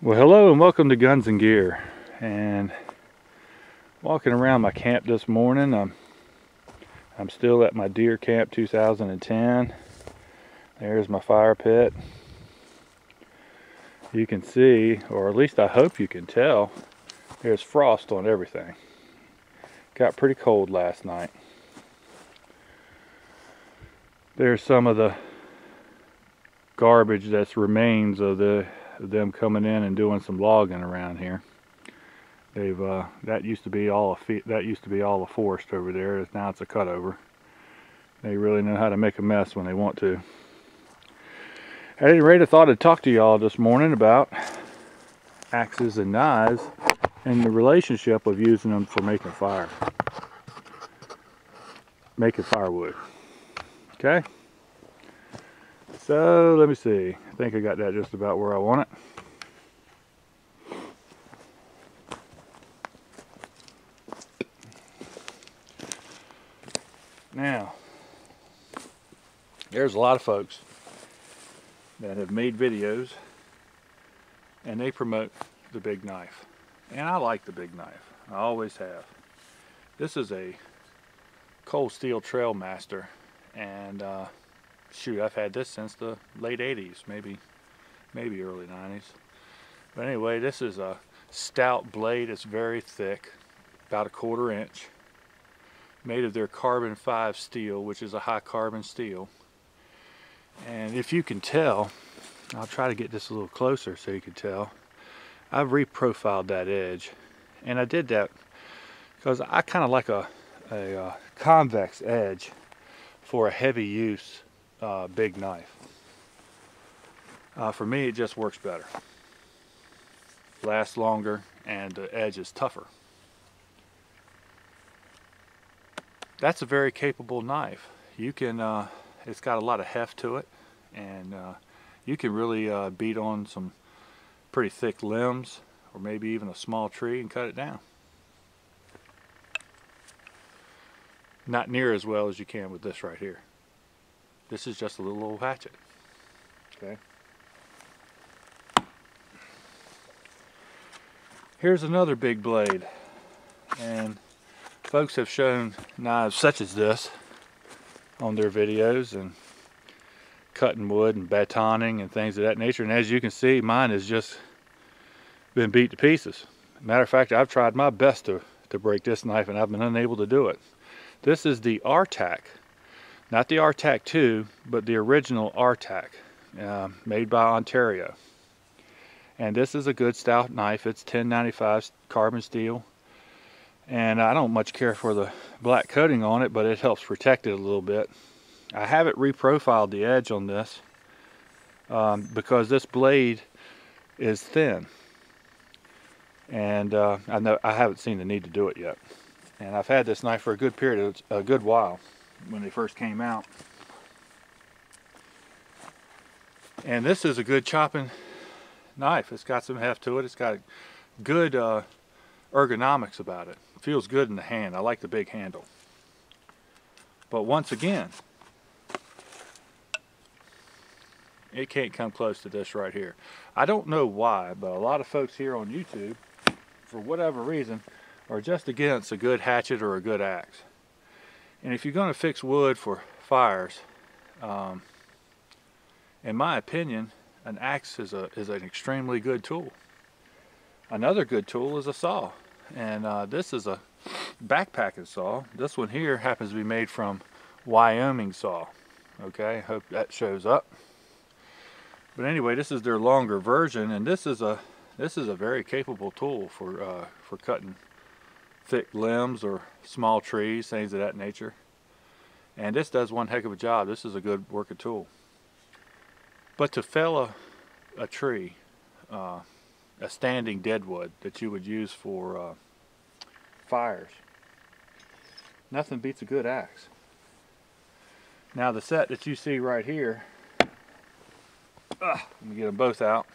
Well, hello and welcome to Guns and Gear. And walking around my camp this morning, I'm still at my deer camp 2010. There's my fire pit. You can see, or at least I hope you can tell, there's frost on everything. Got pretty cold last night. There's some of the garbage that's remains of them coming in and doing some logging around here. That used to be all a forest over there. Now it's a cutover. They really know how to make a mess when they want to. At any rate, I thought I'd talk to y'all this morning about axes and knives and the relationship of using them for making firewood. Okay? So let me see. I think I got that just about where I want it. Now, there's a lot of folks that have made videos and they promote the big knife. And I like the big knife. I always have. This is a cold steel Trailmaster, and shoot, I've had this since the late 80s, maybe early 90s. But anyway, this is a stout blade. It's very thick, about 1/4 inch, made of their carbon 5 steel, which is a high carbon steel. And if you can tell, I'll try to get this a little closer so you can tell, I've reprofiled that edge, and I did that because I kind of like a convex edge for a heavy use big knife. For me, it just works better, lasts longer, and the edge is tougher. That's a very capable knife. You can, it's got a lot of heft to it, and you can really beat on some pretty thick limbs, or maybe even a small tree, and cut it down. Not near as well as you can with this right here. This is just a little old hatchet. Okay. Here's another big blade, and folks have shown knives such as this on their videos, and cutting wood and batoning and things of that nature, and as you can see, mine has just been beat to pieces. Matter of fact, I've tried my best to break this knife, and I've been unable to do it. This is the RTAC, not the RTAC 2, but the original RTAC, made by Ontario. And this is a good stout knife. It's 1095 carbon steel, and I don't much care for the black coating on it, but it helps protect it a little bit. I haven't reprofiled the edge on this because this blade is thin, and I haven't seen the need to do it yet. And I've had this knife for a good while when they first came out. And this is a good chopping knife. It's got some heft to it. It's got good ergonomics about it. It feels good in the hand. I like the big handle. But once again, it can't come close to this right here. I don't know why, but a lot of folks here on YouTube, for whatever reason, are just against a good hatchet or a good axe. And if you're going to fix wood for fires, in my opinion, an axe is an extremely good tool. Another good tool is a saw, and this is a backpacking saw. This one here happens to be made from Wyoming saw. Okay, hope that shows up. But anyway, this is their longer version, and this is a very capable tool for cutting thick limbs or small trees, things of that nature. And this does one heck of a job. This is a good working tool. But to fell a tree, a standing deadwood that you would use for fires, nothing beats a good axe. Now the set that you see right here, let me get them both out.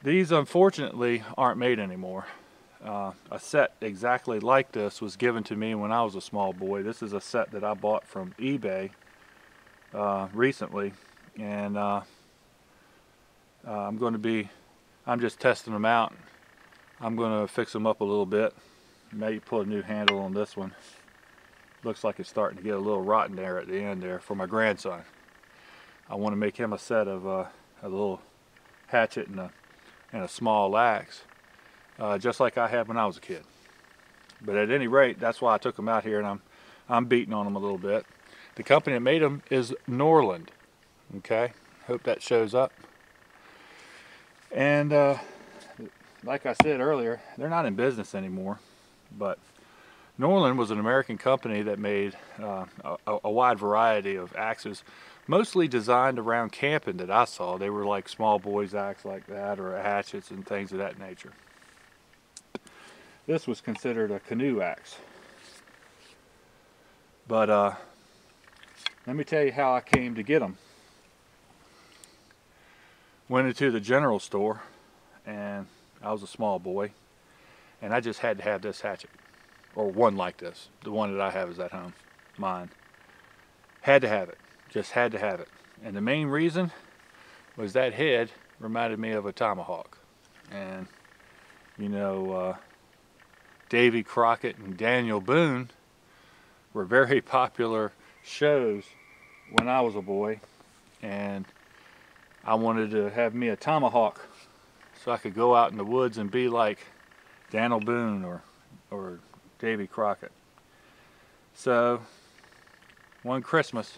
These unfortunately aren't made anymore. A set exactly like this was given to me when I was a small boy. This is a set that I bought from eBay recently, and I'm I'm just testing them out. I'm going to fix them up a little bit. Maybe put a new handle on this one. Looks like it's starting to get a little rotten there at the end there for my grandson. I want to make him a set of a little hatchet and a small axe, just like I had when I was a kid. But at any rate, that's why I took them out here, and I'm beating on them a little bit. The company that made them is Norland. Okay, hope that shows up. And like I said earlier, they're not in business anymore, but Norland was an American company that made a wide variety of axes, mostly designed around camping that I saw. They were like small boys' axe like that, or hatchets and things of that nature. This was considered a canoe axe. But let me tell you how I came to get them. Went into the general store, and I was a small boy, and I just had to have this hatchet, or one like this. The one that I have is at home, mine. Had to have it, just had to have it. And the main reason was that head reminded me of a tomahawk. And you know, Davy Crockett and Daniel Boone were very popular shows when I was a boy, and I wanted to have me a tomahawk so I could go out in the woods and be like Daniel Boone or Davy Crockett. So one Christmas,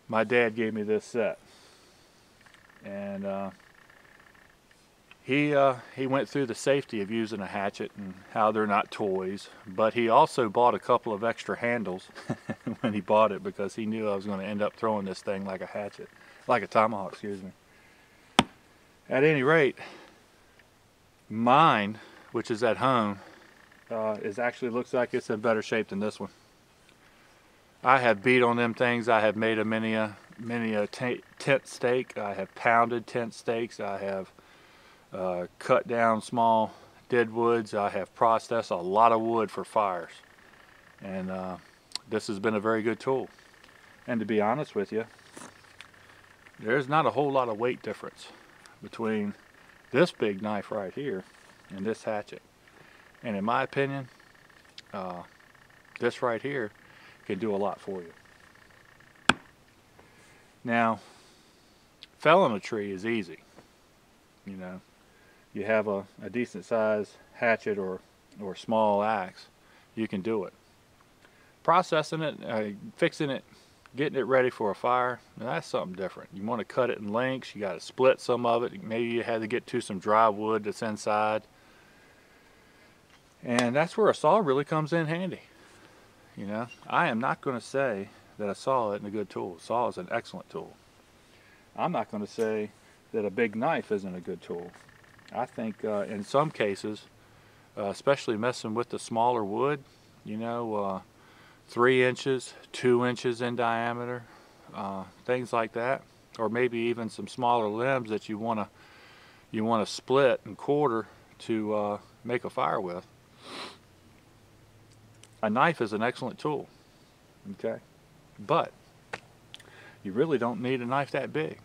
my dad gave me this set, and he went through the safety of using a hatchet and how they're not toys, but he also bought a couple of extra handles when he bought it, because he knew I was going to end up throwing this thing like a hatchet, like a tomahawk, excuse me. At any rate, mine, which is at home, actually looks like it's in better shape than this one. I have beat on them things. I have made many a tent stake. I have pounded tent stakes. I have cut down small dead woods. I have processed a lot of wood for fires, and this has been a very good tool. And to be honest with you, there's not a whole lot of weight difference between this big knife right here and this hatchet. And in my opinion, this right here can do a lot for you. Now, felling a tree is easy. You know, you have a decent size hatchet or small axe, you can do it. Processing it, fixing it, getting it ready for a fire, that's something different. You want to cut it in lengths, you got to split some of it. Maybe you had to get to some dry wood that's inside. And that's where a saw really comes in handy. You know, I am not going to say that a saw isn't a good tool. A saw is an excellent tool. I'm not going to say that a big knife isn't a good tool. I think in some cases, especially messing with the smaller wood, you know, 3 inches, 2 inches in diameter, things like that, or maybe even some smaller limbs that you want to split and quarter to make a fire with. A knife is an excellent tool, okay, but you really don't need a knife that big.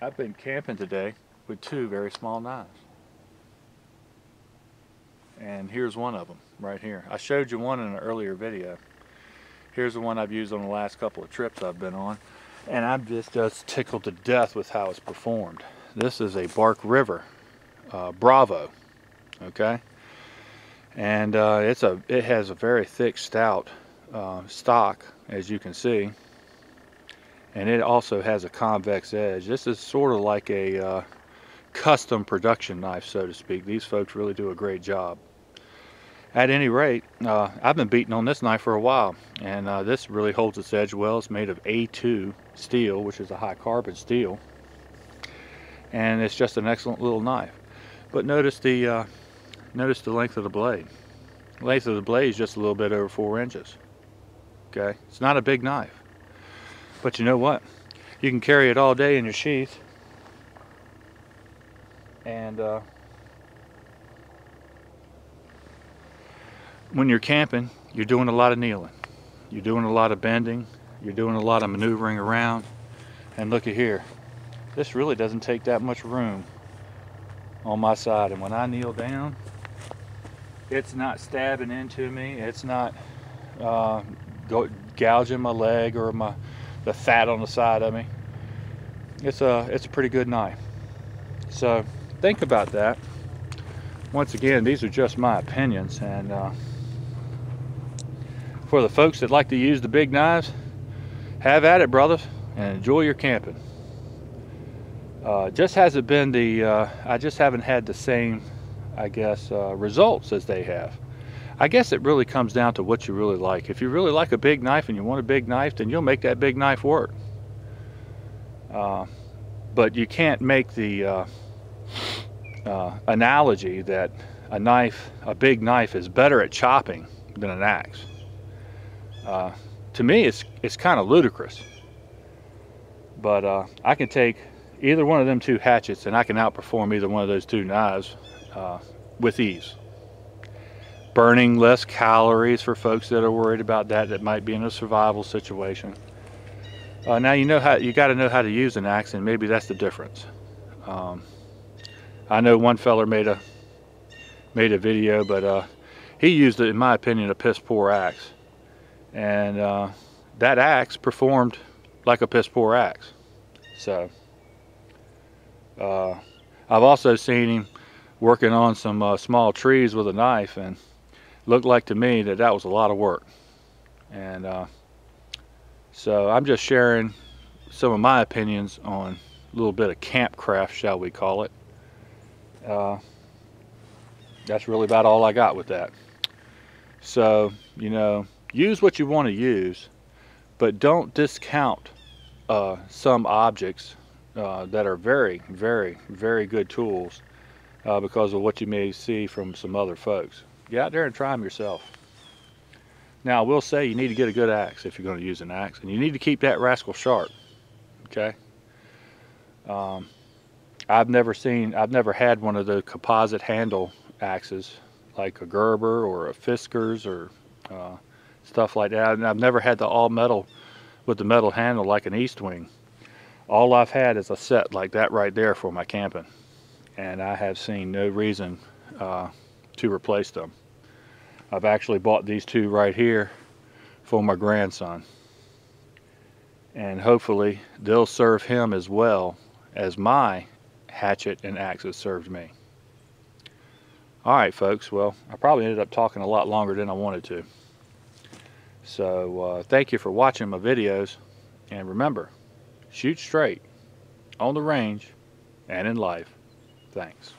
I've been camping today with 2 very small knives, and here's one of them right here. I showed you one in an earlier video. Here's the one I've used on the last couple of trips I've been on, and I'm just tickled to death with how it's performed. This is a Bark River Bravo, okay, and it has a very thick, stout stock, as you can see, and it also has a convex edge. This is sort of like a custom production knife, so to speak. These folks really do a great job. At any rate, I've been beating on this knife for a while, and this really holds its edge well. It's made of A2 steel, which is a high carbon steel, and it's just an excellent little knife. But notice the length of the blade. The length of the blade is just a little bit over 4 inches. Okay, it's not a big knife, but you know what? You can carry it all day in your sheath, and when you're camping, you're doing a lot of kneeling, you're doing a lot of bending, you're doing a lot of maneuvering around, and look at here. this really doesn't take that much room on my side, and when I kneel down, it's not stabbing into me. It's not gouging my leg or the fat on the side of me. It's a pretty good knife. So think about that. Once again, these are just my opinions, and for the folks that like to use the big knives, have at it, brothers, and enjoy your camping. Just hasn't been I just haven't had the same, I guess, results as they have. I guess it really comes down to what you really like. If you really like a big knife and you want a big knife, then you'll make that big knife work. But you can't make the analogy that a big knife is better at chopping than an axe. To me, it's kind of ludicrous. But I can take either one of them two hatchets and I can outperform either one of those two knives with ease. Burning less calories for folks that are worried about that might be in a survival situation. Now you got to know how to use an axe, and maybe that's the difference. I know one feller made a video, but he used, in my opinion, a piss poor axe, and that axe performed like a piss poor axe. So I've also seen him working on some small trees with a knife, and looked like to me that was a lot of work. And so I'm just sharing some of my opinions on a little bit of campcraft, shall we call it. That's really about all I got with that. So, you know, use what you want to use, but don't discount some objects that are very, very, very good tools because of what you may see from some other folks. Get out there and try them yourself. Now, I will say you need to get a good axe if you're going to use an axe, and you need to keep that rascal sharp. Okay. I've never had one of the composite handle axes like a Gerber or a Fiskars or stuff like that. And I've never had the all metal with the metal handle like an East Wing. All I've had is a set like that right there for my camping, and I have seen no reason to replace them. I've actually bought these two right here for my grandson, and hopefully they'll serve him as well as my hatchet and axes served me. Alright folks, well, I probably ended up talking a lot longer than I wanted to. So thank you for watching my videos, and remember, shoot straight on the range and in life. Thanks.